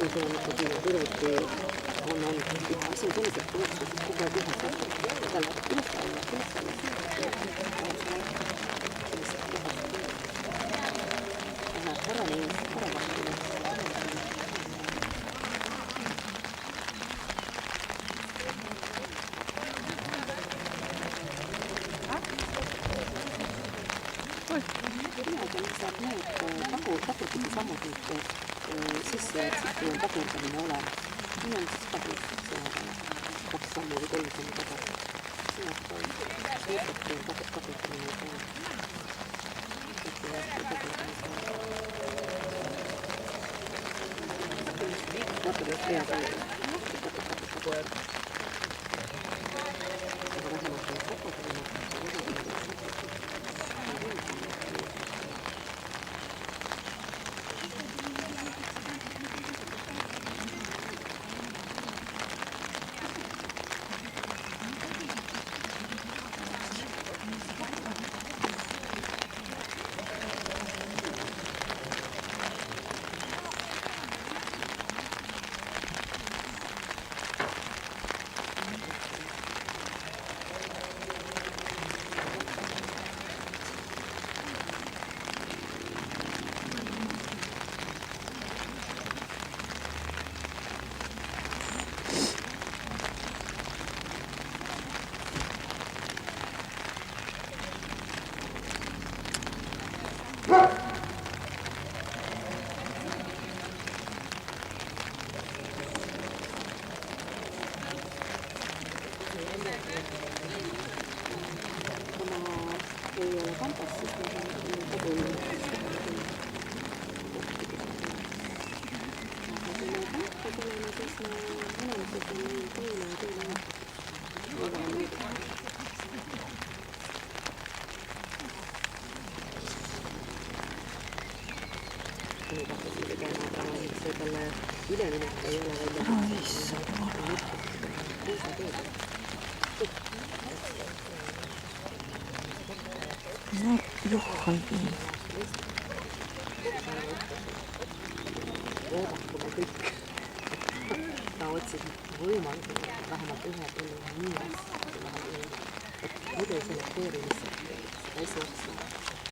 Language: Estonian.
kui sul on ikkagi kõrvuti on olnud asi on selliselt tõesti, siis kogu aeg ühes võtnud. Tal läheb üles-alla, läheb paremini, paremasti. Saab need tagurpidi sammud nüüd sisse, et siis kui on tagurdamine olemas. Nii on siis tagurd, see 2 sammu või 3 sammu tagasi. Siin on tagurdamine olemas. Natuke pea peale. Ei ole kampas, siis me oleme koduline. Aga kui me kampa tuleme, siis me inimesed on meil teile ja teile väga meeldib. Nii tahtsin tegema, aga see talle üleminek ei ole välja. No, Juhan. Oodatuma kõik. Ta otsis võimalused, vähemalt ühe põllu nii hästi, et muidu ei selekteeri lihtsalt seda asja otsa.